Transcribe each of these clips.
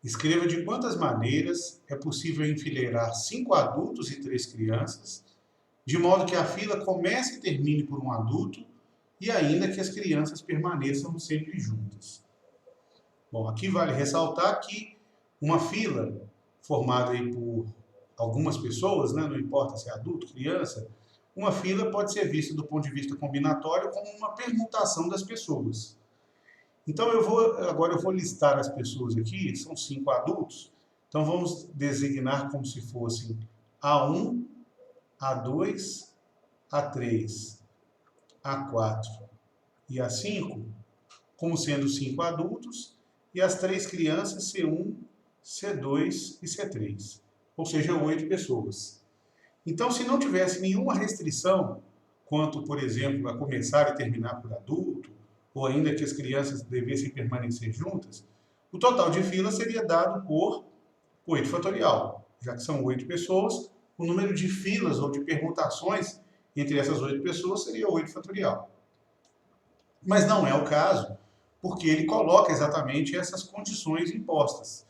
Escreva de quantas maneiras é possível enfileirar 5 adultos e 3 crianças, de modo que a fila comece e termine por um adulto e ainda que as crianças permaneçam sempre juntas. Bom, aqui vale ressaltar que uma fila formada aí por algumas pessoas, né, não importa se é adulto, criança, uma fila pode ser vista do ponto de vista combinatório como uma permutação das pessoas. Então agora eu vou listar as pessoas aqui, são 5 adultos, então vamos designar como se fossem A1, A2, A3, A4 e A5, como sendo 5 adultos, e as 3 crianças C1, C2 e C3, ou seja, 8 pessoas. Então, se não tivesse nenhuma restrição quanto, por exemplo, a começar e terminar por adulto, ou ainda que as crianças devessem permanecer juntas, o total de fila seria dado por 8 fatorial. Já que são 8 pessoas, o número de filas ou de permutações entre essas 8 pessoas seria 8 fatorial. Mas não é o caso, porque ele coloca exatamente essas condições impostas.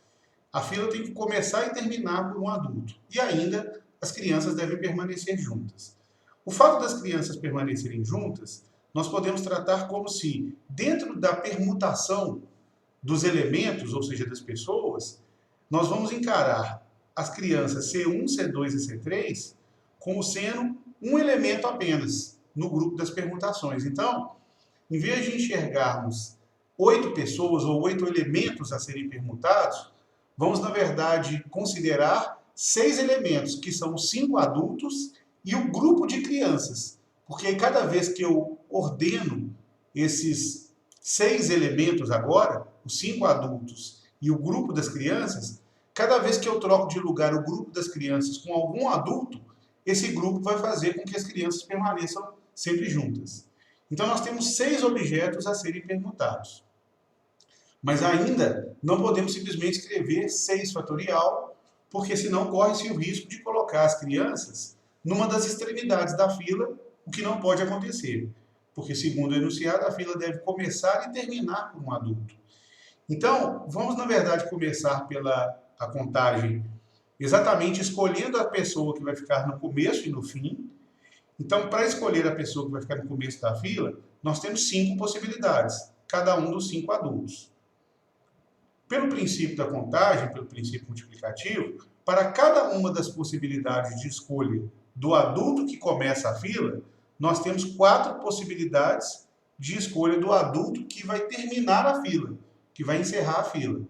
A fila tem que começar e terminar por um adulto. E ainda as crianças devem permanecer juntas. O fato das crianças permanecerem juntas, nós podemos tratar como se, dentro da permutação dos elementos, ou seja, das pessoas, nós vamos encarar as crianças C1, C2 e C3 como sendo um elemento apenas no grupo das permutações. Então, em vez de enxergarmos 8 pessoas ou 8 elementos a serem permutados, vamos, na verdade, considerar 6 elementos, que são 5 adultos e o grupo de crianças. Porque cada vez que eu ordeno esses 6 elementos agora, os 5 adultos e o grupo das crianças, cada vez que eu troco de lugar o grupo das crianças com algum adulto, esse grupo vai fazer com que as crianças permaneçam sempre juntas. Então, nós temos 6 objetos a serem permutados. Mas ainda não podemos simplesmente escrever 6 fatorial, porque senão corre-se o risco de colocar as crianças numa das extremidades da fila, o que não pode acontecer. Porque, segundo o enunciado, a fila deve começar e terminar por um adulto. Então, vamos, na verdade, começar pela a contagem exatamente escolhendo a pessoa que vai ficar no começo e no fim. Então, para escolher a pessoa que vai ficar no começo da fila, nós temos 5 possibilidades, cada um dos 5 adultos. Pelo princípio da contagem, pelo princípio multiplicativo, para cada uma das possibilidades de escolha do adulto que começa a fila, nós temos 4 possibilidades de escolha do adulto que vai terminar a fila, que vai encerrar a fila.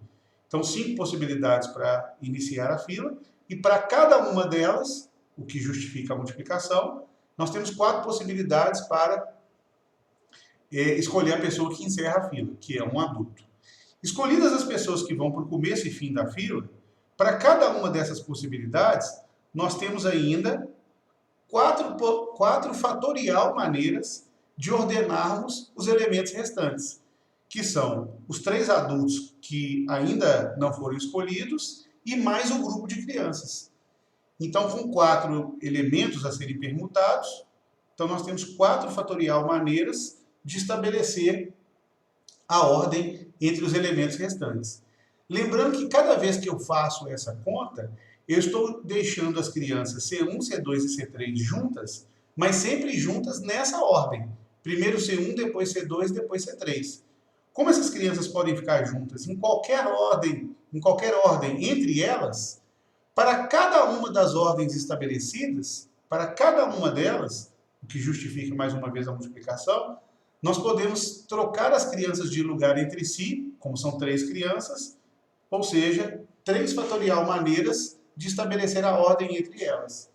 Então, 5 possibilidades para iniciar a fila, e para cada uma delas, o que justifica a multiplicação, nós temos 4 possibilidades para escolher a pessoa que encerra a fila, que é um adulto. Escolhidas as pessoas que vão para o começo e fim da fila, para cada uma dessas possibilidades, nós temos ainda 4 fatorial maneiras de ordenarmos os elementos restantes, que são os 3 adultos que ainda não foram escolhidos e mais o grupo de crianças. Então, com 4 elementos a serem permutados, então nós temos 4 fatorial maneiras de estabelecer a ordem entre os elementos restantes. Lembrando que cada vez que eu faço essa conta, eu estou deixando as crianças C1, C2 e C3 juntas, mas sempre juntas nessa ordem. Primeiro C1, depois C2, depois C3. Como essas crianças podem ficar juntas em qualquer ordem entre elas, para cada uma das ordens estabelecidas, para cada uma delas, o que justifica mais uma vez a multiplicação, nós podemos trocar as crianças de lugar entre si, como são 3 crianças, ou seja, 3 fatorial maneiras de estabelecer a ordem entre elas.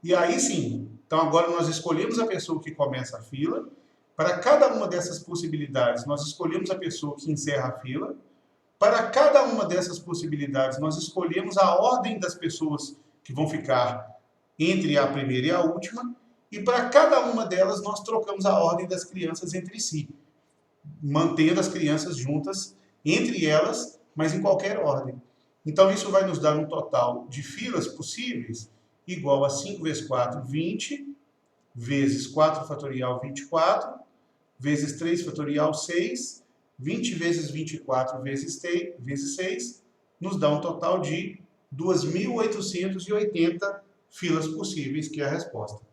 E aí sim, então agora nós escolhemos a pessoa que começa a fila, para cada uma dessas possibilidades nós escolhemos a pessoa que encerra a fila, para cada uma dessas possibilidades nós escolhemos a ordem das pessoas que vão ficar entre a primeira e a última, e para cada uma delas nós trocamos a ordem das crianças entre si, mantendo as crianças juntas entre elas, mas em qualquer ordem. Então isso vai nos dar um total de filas possíveis igual a 5 vezes 4, 20, vezes 4 fatorial, 24, vezes 3 fatorial, 6, 20 vezes 24 vezes 6, nos dá um total de 2.880 filas possíveis, que é a resposta.